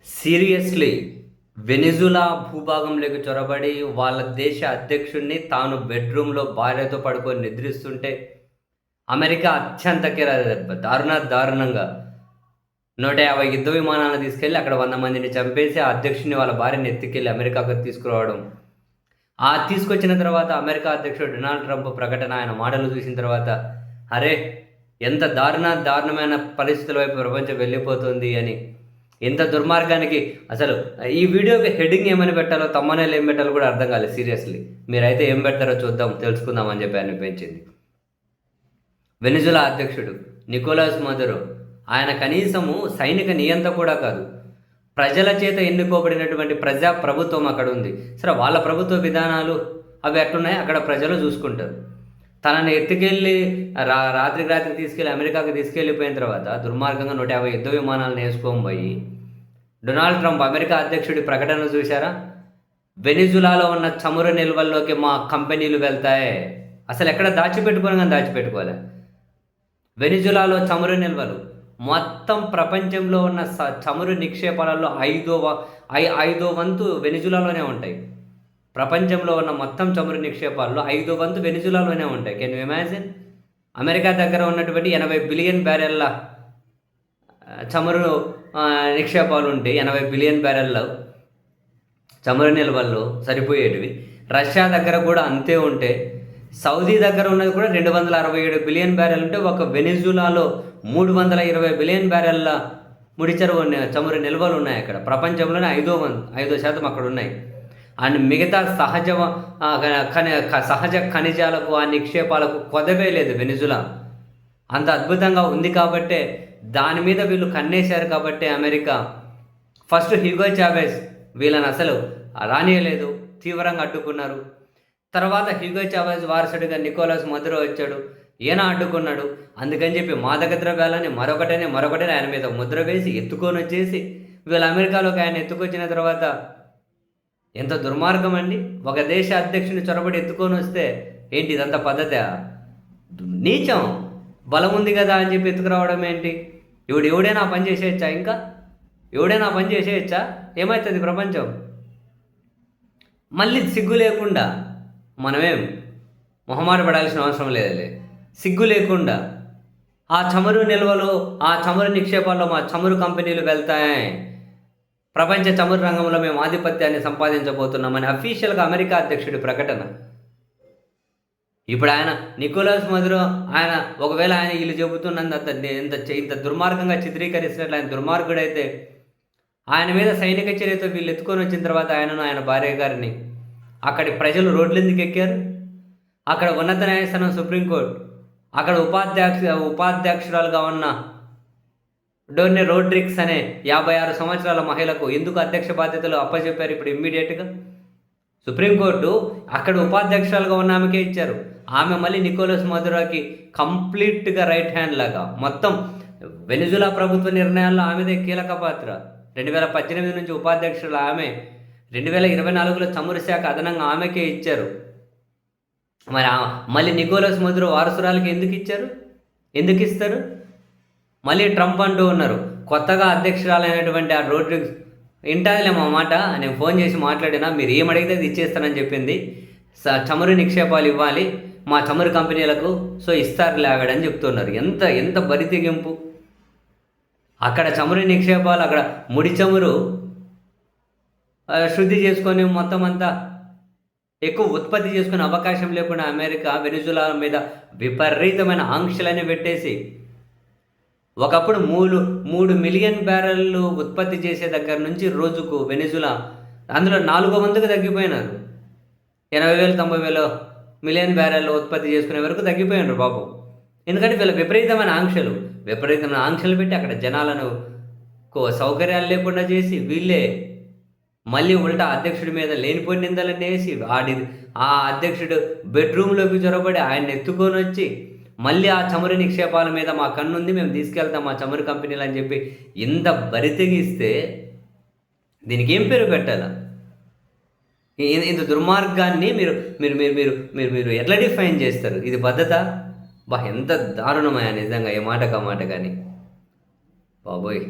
Seriously Venezuela భూభాగంలోకి చొరబడి వాళ్ళ దేశ అధ్యక్షుడిని తాను బెడ్రూమ్‌లో భార్యతో పడుకొని నిద్రిస్తుంటే, అమెరికా అత్యంత దారుణంగా 150 యుద్ధ విమానాలను తీసుకెళ్ళి అక్కడ 100 మందిని చంపేసి, ఆ అధ్యక్షుడిని వాళ్ళ భార్యని ఎత్తుకెళ్ళి అమెరికాకు తీసుకురావడం. తీసుకొచ్చిన తర్వాత అమెరికా అధ్యక్షుడు డొనాల్డ్ ట్రంప్ ప్రకటన, ఆయన మాటలు చూసిన తర్వాత, అరే! ఎంత దారుణమైన పరిస్థితుల వైపు ప్రపంచం వెళ్ళిపోతుంది అని. ఎంత దుర్మార్గానికి అసలు ఈ వీడియోకి హెడ్డింగ్ ఏమని పెట్టాలో, తమ్మనేలు ఏం పెట్టాలో కూడా అర్థం కాలేదు సీరియస్లీ. మీరైతే ఏం పెడతారో చూద్దాం, తెలుసుకుందాం అని చెప్పి అనిపించింది. వెనిజులా అధ్యక్షుడు నికోలాస్ మదురో, ఆయన కనీసము సైనిక నియంత కూడా కాదు, ప్రజల చేత ఎన్నుకోబడినటువంటి ప్రజా ప్రభుత్వం అక్కడ ఉంది. సరే, వాళ్ళ ప్రభుత్వ విధానాలు అవి ఎట్లున్నాయి అక్కడ ప్రజలు చూసుకుంటారు. తనని ఎత్తుకెళ్ళి రాత్రికి తీసుకెళ్ళి అమెరికాకి తీసుకెళ్ళిపోయిన తర్వాత దుర్మార్గంగా 150 యుద్ధ విమానాలను వేసుకొని పోయి, డొనాల్డ్ ట్రంప్ అమెరికా అధ్యక్షుడి ప్రకటన చూశారా? వెనిజులాలో ఉన్న చమురు నిల్వల్లోకి మా కంపెనీలు వెళ్తాయి. అసలు ఎక్కడ దాచిపెట్టుకోలే. వెనిజులాలో చమురు నిల్వలు మొత్తం ప్రపంచంలో ఉన్న చమురు నిక్షేపాలలో ఐదో వంతు వెనిజులాలోనే ఉంటాయి. ప్రపంచంలో ఉన్న మొత్తం చమురు నిక్షేపాల్లో 5వ వంతు వెనిజులాలోనే ఉంటాయి. Can you imagine? అమెరికా దగ్గర ఉన్నటువంటి 80 బిలియన్ బ్యారెల్ల చమురు నిక్షేపాలు ఉంటే 80 బిలియన్ బ్యారెల్ల చమురు నిల్వల్లో సరిపోయేటివి. రష్యా దగ్గర కూడా అంతే ఉంటే, సౌదీ దగ్గర ఉన్నది కూడా 267 బిలియన్ బ్యారెల్ ఉంటే, ఒక వెనిజులాలో 320 బిలియన్ బ్యారెల్ల ముడిచరు చమురు నిల్వలు ఉన్నాయి. అక్కడ ప్రపంచంలోనే 5% అక్కడ ఉన్నాయి. అండ్ మిగతా సహజ ఖనిజాలకు, ఆ నిక్షేపాలకు కొదవే లేదు వెనిజులా. అంత అద్భుతంగా ఉంది కాబట్టే, దాని మీద వీళ్ళు కన్నేశారు కాబట్టే అమెరికా ఫస్ట్ హ్యూగో చావెజ్ వీళ్ళని అసలు రానియలేదు, తీవ్రంగా అడ్డుకున్నారు. తర్వాత హ్యూగో చావెజ్ వారసుడిగా నికోలాస్ మదురో వచ్చాడు, ఈయన అడ్డుకున్నాడు. అందుకని చెప్పి మాదక ద్రవ్యాలని మరొకటని ఆయన మీద ముద్ర వేసి ఎత్తుకొని వచ్చేసి, వీళ్ళు అమెరికాలోకి ఆయన ఎత్తుకొచ్చిన తర్వాత ఎంత దుర్మార్గం అండి! ఒక దేశ అధ్యక్షుని చొరబడి ఎత్తుకొని వస్తే ఏంటి ఇదంతా పద్ధతి? నీచం. బలం ఉంది కదా అని చెప్పి ఎత్తుకురావడం ఏంటి? ఎవడైనా పని చేసేయచ్చా? ఎవడైనా పని చేసేయచ్చా? ఏమవుతుంది ప్రపంచం? మళ్ళీ సిగ్గు లేకుండా, మనమేం మొహమాట పడాల్సిన అవసరం లేదులే, సిగ్గు లేకుండా ఆ చమురు నిల్వలు, ఆ చమురు నిక్షేపాల్లో మా చమురు కంపెనీలు వెళ్తాయి, ప్రపంచ చమురు రంగంలో మేము ఆధిపత్యాన్ని సంపాదించబోతున్నామని అఫీషియల్గా అమెరికా అధ్యక్షుడి ప్రకటన. ఇప్పుడు ఆయన నికోలాస్ మదురో, ఆయన ఒకవేళ ఆయన వీళ్ళు చెబుతున్నంత ఇంత దుర్మార్గంగా చిత్రీకరిస్తున్నట్లు ఆయన దుర్మార్గుడైతే, ఆయన మీద సైనిక చర్యతో వీళ్ళు ఎత్తుకొని వచ్చిన తర్వాత ఆయనను, ఆయన భార్య గారిని అక్కడి ప్రజలు రోడ్లు ఎందుకు ఎక్కారు? అక్కడ ఉన్నత న్యాయస్థానం సుప్రీంకోర్టు, అక్కడ ఉపాధ్యక్షురాలుగా ఉన్న డోర్నే రోడ్రిక్స్ అనే 56 సంవత్సరాల మహిళకు ఎందుకు అధ్యక్ష బాధ్యతలు అప్పచెప్పారు ఇప్పుడు ఇమ్మీడియట్గా? సుప్రీంకోర్టు అక్కడ ఉపాధ్యక్షురాలుగా ఉన్న ఆమెకే ఇచ్చారు. ఆమె మళ్ళీ నికోలస్ మదురోకి కంప్లీట్గా రైట్ హ్యాండ్ లాగా, మొత్తం వెనిజులా ప్రభుత్వ నిర్ణయాల్లో ఆమెదే కీలక పాత్ర. 2018 నుంచి ఉపాధ్యక్షులు ఆమె, 2024లో చమురు శాఖ అదనంగా ఆమెకే ఇచ్చారు. మరి మళ్ళీ నికోలస్ మదురో వారసురాలకి ఎందుకు ఇస్తారు? మళ్ళీ ట్రంప్ అంటూ ఉన్నారు, కొత్తగా అధ్యక్షురాలైనటువంటి ఆ రోడ్రిక్స్ వింటాదిలే మా మాట, నేను ఫోన్ చేసి మాట్లాడినా, మీరు ఏమడిగితే అది ఇచ్చేస్తానని చెప్పింది, చమురు నిక్షేపాలు ఇవ్వాలి మా చమురు కంపెనీలకు, సో ఇస్తారులే ఆవిడని చెప్తున్నారు. ఎంత బరితెగింపు! అక్కడ చమురు నిక్షేపాలు, అక్కడ ముడి చమురు శుద్ధి చేసుకొని మొత్తం అంతా ఎక్కువ ఉత్పత్తి చేసుకునే అవకాశం లేకుండా అమెరికా వెనిజులా మీద విపరీతమైన ఆంక్షలని పెట్టేసి, ఒకప్పుడు 3 మిలియన్ బ్యారెళ్ళు ఉత్పత్తి చేసే దగ్గర నుంచి రోజుకు వెనిజులా అందులో 4వ వంతుకు తగ్గిపోయినారు. 80,000 90,000 మిలియన్ బ్యారెళ్ళు ఉత్పత్తి చేసుకునే వరకు తగ్గిపోయినారు బాబు. ఎందుకంటే వీళ్ళ విపరీతమైన ఆంక్షలు పెట్టి అక్కడ జనాలను సౌకర్యాలు లేకుండా చేసి, వీళ్ళే మళ్ళీ ఉల్టా అధ్యక్షుడి మీద లేనిపోయిన నిందలన్నీ వేసి, ఆ అధ్యక్షుడు బెడ్రూమ్లోకి చొరబడి ఆయన ఎత్తుకొని వచ్చి, మళ్ళీ ఆ చమురు నిక్షేపాల మీద మా కన్నుంది, మేము తీసుకెళ్తాం మా చమురు కంపెనీలు అని చెప్పి ఇంత బరితెగిస్తే దీనికి ఏం పేరు పెట్టాలా? ఇంత దుర్మార్గాన్ని మీరు మీరు మీరు మీరు మీరు ఎట్లా డిఫైన్ చేస్తారు? ఇది పద్ధత? ఎంత దారుణమయ్యా నిజంగా, ఏ మాట కానీ బాబోయ్.